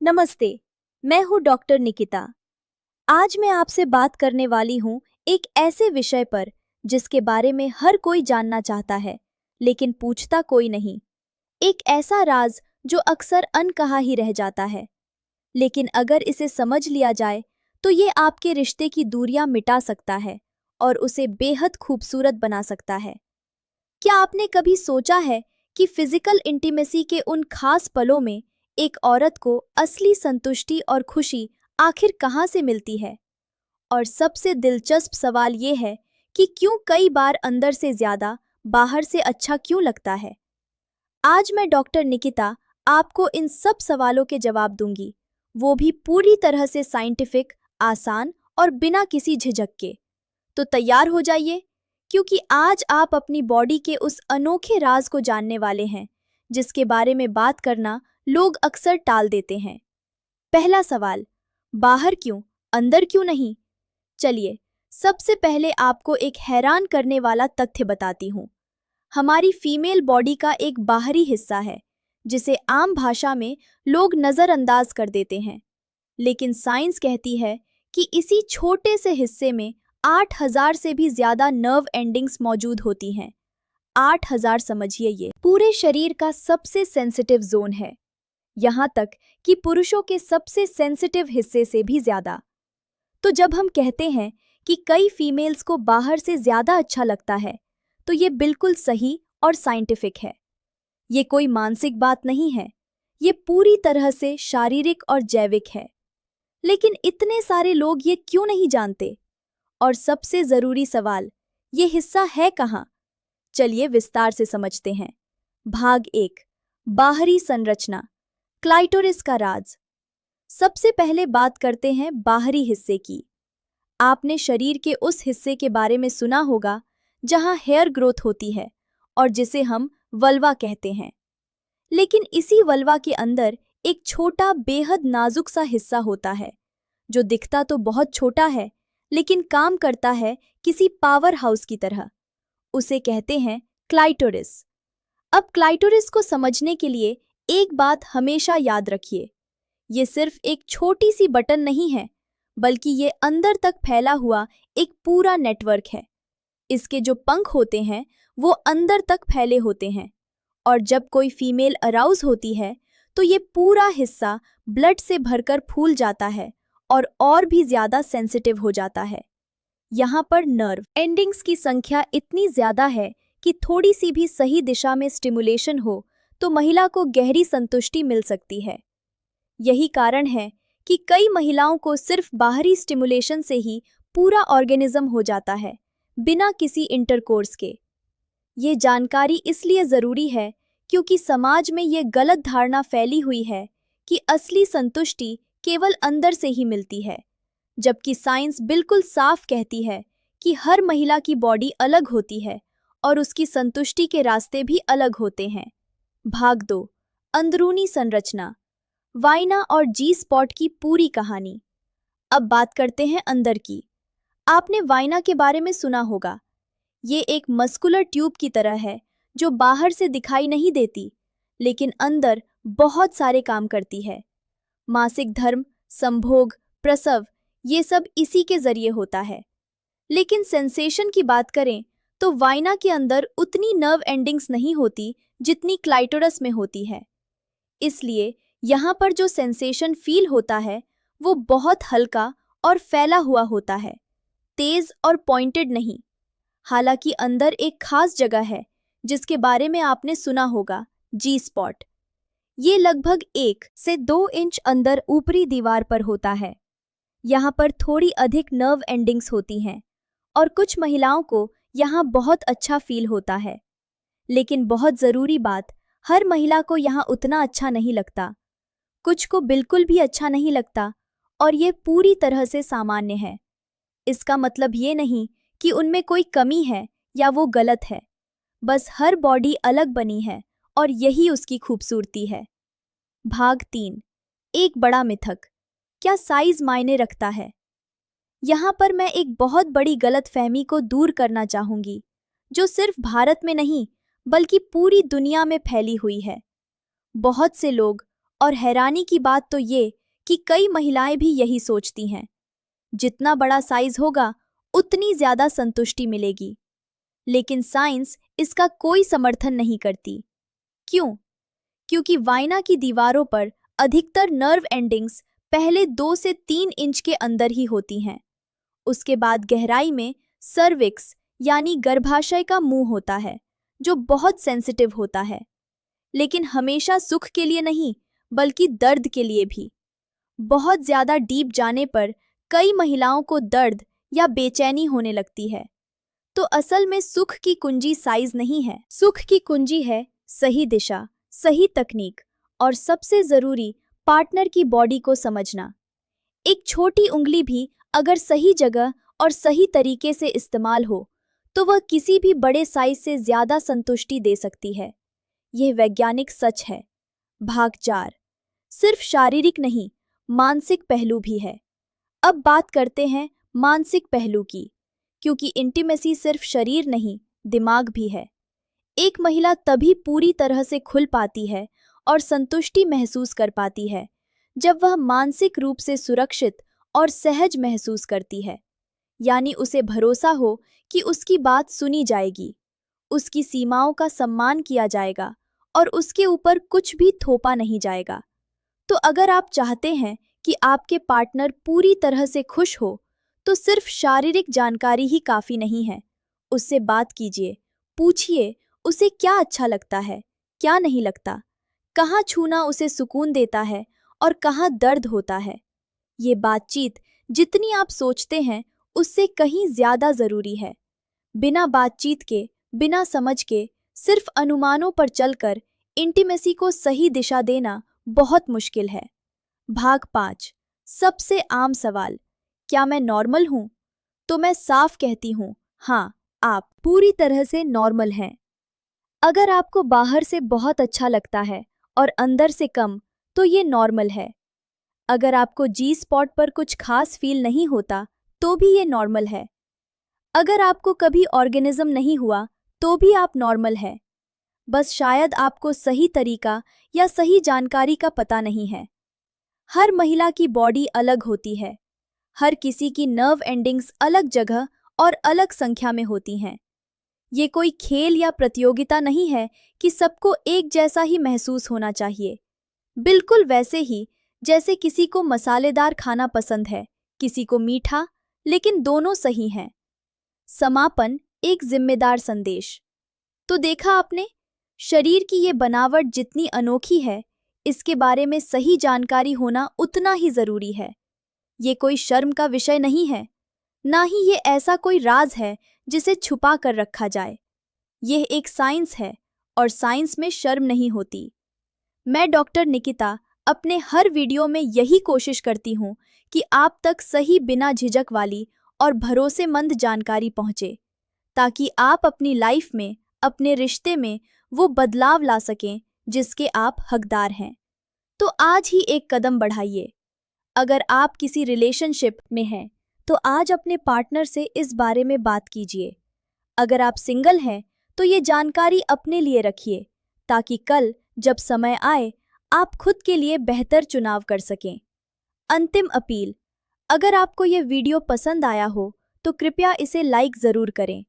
नमस्ते। मैं हूँ डॉक्टर निकिता। आज मैं आपसे बात करने वाली हूँ एक ऐसे विषय पर जिसके बारे में हर कोई जानना चाहता है, लेकिन पूछता कोई नहीं। एक ऐसा राज जो अक्सर अनकहा ही रह जाता है, लेकिन अगर इसे समझ लिया जाए तो ये आपके रिश्ते की दूरियां मिटा सकता है और उसे बेहद खूबसूरत बना सकता है। क्या आपने कभी सोचा है कि फिजिकल इंटीमेसी के उन खास पलों में एक औरत को असली संतुष्टि और खुशी आखिर कहाँ से मिलती है? और सबसे दिलचस्प सवाल ये है कि क्यों कई बार अंदर से ज्यादा बाहर से अच्छा क्यों लगता है? आज मैं डॉक्टर निकिता आपको इन सब सवालों के जवाब दूंगी, वो भी पूरी तरह से साइंटिफिक, आसान और बिना किसी झिझक के। तो तैयार हो जाइए, क्योंकि आज आप अपनी बॉडी के उस अनोखे राज को जानने वाले हैं जिसके बारे में बात करना लोग अक्सर टाल देते हैं। पहला सवाल, बाहर क्यों, अंदर क्यों नहीं? चलिए, सबसे पहले आपको एक हैरान करने वाला तथ्य बताती हूँ। हमारी फीमेल बॉडी का एक बाहरी हिस्सा है जिसे आम भाषा में लोग नज़रअंदाज कर देते हैं, लेकिन साइंस कहती है कि इसी छोटे से हिस्से में 8,000 से भी ज्यादा नर्व एंडिंग्स मौजूद होती हैं। 8,000 समझिए, ये पूरे शरीर का सबसे सेंसिटिव जोन है, यहाँ तक कि पुरुषों के सबसे सेंसिटिव हिस्से से भी ज्यादा। तो जब हम कहते हैं कि कई फीमेल्स को बाहर से ज्यादा अच्छा लगता है, तो ये बिल्कुल सही और साइंटिफिक है। ये कोई मानसिक बात नहीं है, ये पूरी तरह से शारीरिक और जैविक है। लेकिन इतने सारे लोग ये क्यों नहीं जानते? और सबसे जरूरी सवाल, ये हिस्सा है कहाँ? चलिए विस्तार से समझते हैं। भाग 1, बाहरी संरचना, क्लाइटोरिस का राज। सबसे पहले बात करते हैं बाहरी हिस्से की। आपने शरीर के उस हिस्से के बारे में सुना होगा जहां हेयर ग्रोथ होती है और जिसे हम वल्वा कहते हैं। लेकिन इसी वल्वा के अंदर एक छोटा बेहद नाजुक सा हिस्सा होता है जो दिखता तो बहुत छोटा है, लेकिन काम करता है किसी पावर हाउस की तरह। उसे कहते हैं क्लाइटोरिस। अब क्लाइटोरिस को समझने के लिए एक बात हमेशा याद रखिए, ये सिर्फ एक छोटी सी बटन नहीं है, बल्कि ये अंदर तक फैला हुआ एक पूरा नेटवर्क है। इसके जो पंख होते हैं वो अंदर तक फैले होते हैं, और जब कोई फीमेल अराउज होती है तो ये पूरा हिस्सा ब्लड से भरकर फूल जाता है और भी ज्यादा सेंसिटिव हो जाता है। यहाँ पर नर्व एंडिंग्स की संख्या इतनी ज्यादा है कि थोड़ी सी भी सही दिशा में स्टिमुलेशन हो तो महिला को गहरी संतुष्टि मिल सकती है। यही कारण है कि कई महिलाओं को सिर्फ बाहरी स्टिमुलेशन से ही पूरा ऑर्गेनिज्म हो जाता है, बिना किसी इंटरकोर्स के। ये जानकारी इसलिए ज़रूरी है क्योंकि समाज में ये गलत धारणा फैली हुई है कि असली संतुष्टि केवल अंदर से ही मिलती है, जबकि साइंस बिल्कुल साफ कहती है कि हर महिला की बॉडी अलग होती है और उसकी संतुष्टि के रास्ते भी अलग होते हैं। भाग 2, अंदरूनी संरचना, वाइना और जी स्पॉट की पूरी कहानी। अब बात करते हैं अंदर की। आपने वाइना के बारे में सुना होगा। ये एक मस्कुलर ट्यूब की तरह है जो बाहर से दिखाई नहीं देती, लेकिन अंदर बहुत सारे काम करती है। मासिक धर्म, संभोग, प्रसव, ये सब इसी के जरिए होता है। लेकिन सेंसेशन की बात करें तो वाइना के अंदर उतनी नर्व एंडिंग्स नहीं होती जितनी क्लाइटोरस में होती है। इसलिए यहाँ पर जो सेंसेशन फील होता है वो बहुत हल्का और फैला हुआ होता है, तेज और पॉइंटेड नहीं। हालांकि अंदर एक खास जगह है जिसके बारे में आपने सुना होगा, जी स्पॉट। ये लगभग 1 से 2 इंच अंदर ऊपरी दीवार पर होता है। यहाँ पर थोड़ी अधिक नर्व एंडिंग्स होती हैं और कुछ महिलाओं को यहाँ बहुत अच्छा फील होता है। लेकिन बहुत ज़रूरी बात, हर महिला को यहाँ उतना अच्छा नहीं लगता। कुछ को बिल्कुल भी अच्छा नहीं लगता और ये पूरी तरह से सामान्य है। इसका मतलब ये नहीं कि उनमें कोई कमी है या वो गलत है। बस हर बॉडी अलग बनी है और यही उसकी खूबसूरती है। भाग 3, एक बड़ा मिथक, क्या साइज मायने रखता है? यहाँ पर मैं एक बहुत बड़ी गलतफहमी को दूर करना चाहूँगी, जो सिर्फ भारत में नहीं बल्कि पूरी दुनिया में फैली हुई है। बहुत से लोग, और हैरानी की बात तो ये कि कई महिलाएं भी यही सोचती हैं, जितना बड़ा साइज होगा उतनी ज्यादा संतुष्टि मिलेगी। लेकिन साइंस इसका कोई समर्थन नहीं करती। क्यों? क्योंकि वाइना की दीवारों पर अधिकतर नर्व एंडिंग्स पहले 2 से 3 इंच के अंदर ही होती हैं। उसके बाद गहराई में सर्विक्स यानी गर्भाशय का मुंह होता है, जो बहुत सेंसिटिव होता है, लेकिन हमेशा सुख के लिए नहीं बल्कि दर्द के लिए भी। बहुत ज्यादा डीप जाने पर कई महिलाओं को दर्द या बेचैनी होने लगती है। तो असल में सुख की कुंजी साइज नहीं है, सुख की कुंजी है सही दिशा, सही तकनीक और सबसे जरूरी पार्टनर की बॉडी को समझना। एक छोटी उंगली भी अगर सही जगह और सही तरीके से इस्तेमाल हो तो वह किसी भी बड़े साइज से ज्यादा संतुष्टि दे सकती है। यह वैज्ञानिक सच है। भाग 4, सिर्फ शारीरिक नहीं, मानसिक पहलू भी है। अब बात करते हैं मानसिक पहलू की, क्योंकि इंटीमेसी सिर्फ शरीर नहीं, दिमाग भी है। एक महिला तभी पूरी तरह से खुल पाती है और संतुष्टि महसूस कर पाती है जब वह मानसिक रूप से सुरक्षित और सहज महसूस करती है। यानी उसे भरोसा हो कि उसकी बात सुनी जाएगी, उसकी सीमाओं का सम्मान किया जाएगा और उसके ऊपर कुछ भी थोपा नहीं जाएगा। तो अगर आप चाहते हैं कि आपके पार्टनर पूरी तरह से खुश हो तो सिर्फ शारीरिक जानकारी ही काफ़ी नहीं है। उससे बात कीजिए, पूछिए उसे क्या अच्छा लगता है, क्या नहीं लगता, कहाँ छूना उसे सुकून देता है और कहाँ दर्द होता है। ये बातचीत जितनी आप सोचते हैं उससे कहीं ज़्यादा ज़रूरी है। बिना बातचीत के, बिना समझ के, सिर्फ अनुमानों पर चलकर इंटीमेसी को सही दिशा देना बहुत मुश्किल है। भाग 5, सबसे आम सवाल, क्या मैं नॉर्मल हूँ? तो मैं साफ कहती हूँ, हाँ, आप पूरी तरह से नॉर्मल हैं। अगर आपको बाहर से बहुत अच्छा लगता है और अंदर से कम, तो ये नॉर्मल है। अगर आपको जी स्पॉट पर कुछ खास फील नहीं होता, तो भी ये नॉर्मल है। अगर आपको कभी ऑर्गेनिज्म नहीं हुआ, तो भी आप नॉर्मल है। बस शायद आपको सही तरीका या सही जानकारी का पता नहीं है। हर महिला की बॉडी अलग होती है। हर किसी की नर्व एंडिंग्स अलग जगह और अलग संख्या में होती हैं। ये कोई खेल या प्रतियोगिता नहीं है कि सबको एक जैसा ही महसूस होना चाहिए। बिल्कुल वैसे ही जैसे किसी को मसालेदार खाना पसंद है, किसी को मीठा, लेकिन दोनों सही हैं। समापन, एक जिम्मेदार संदेश। तो देखा आपने, शरीर की ये बनावट जितनी अनोखी है, इसके बारे में सही जानकारी होना उतना ही जरूरी है। ये कोई शर्म का विषय नहीं है, ना ही ये ऐसा कोई राज है जिसे छुपा कर रखा जाए। यह एक साइंस है और साइंस में शर्म नहीं होती। मैं डॉक्टर निकिता अपने हर वीडियो में यही कोशिश करती हूँ कि आप तक सही, बिना झिझक वाली और भरोसेमंद जानकारी पहुँचे, ताकि आप अपनी लाइफ में, अपने रिश्ते में वो बदलाव ला सकें जिसके आप हकदार हैं। तो आज ही एक कदम बढ़ाइए। अगर आप किसी रिलेशनशिप में हैं, तो आज अपने पार्टनर से इस बारे में बात कीजिए। अगर आप सिंगल हैं, तो ये जानकारी अपने लिए रखिए, ताकि कल जब समय आए, आप खुद के लिए बेहतर चुनाव कर सकें। अंतिम अपील, अगर आपको यह वीडियो पसंद आया हो, तो कृपया इसे लाइक ज़रूर करें।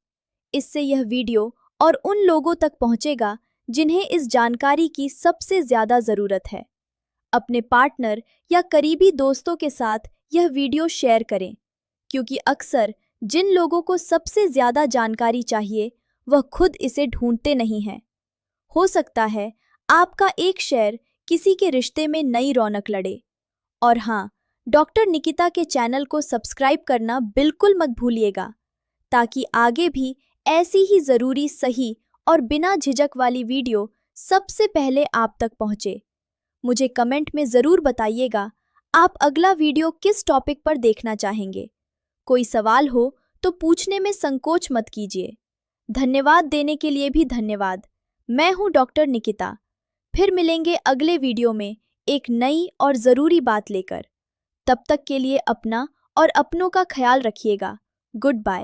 इससे यह वीडियो और उन लोगों तक पहुंचेगा जिन्हें इस जानकारी की सबसे ज़्यादा ज़रूरत है। अपने पार्टनर या करीबी दोस्तों के साथ यह वीडियो शेयर करें, क्योंकि अक्सर जिन लोगों को सबसे ज़्यादा जानकारी चाहिए, वह खुद इसे ढूंढते नहीं हैं। हो सकता है आपका एक शेयर किसी के रिश्ते में नई रौनक लड़े। और हाँ, डॉक्टर निकिता के चैनल को सब्सक्राइब करना बिल्कुल मत भूलिएगा, ताकि आगे भी ऐसी ही ज़रूरी, सही और बिना झिझक वाली वीडियो सबसे पहले आप तक पहुँचे। मुझे कमेंट में ज़रूर बताइएगा आप अगला वीडियो किस टॉपिक पर देखना चाहेंगे। कोई सवाल हो तो पूछने में संकोच मत कीजिए। धन्यवाद देने के लिए भी धन्यवाद। मैं हूँ डॉक्टर निकिता। फिर मिलेंगे अगले वीडियो में एक नई और ज़रूरी बात लेकर। तब तक के लिए अपना और अपनों का ख्याल रखिएगा। Good bye.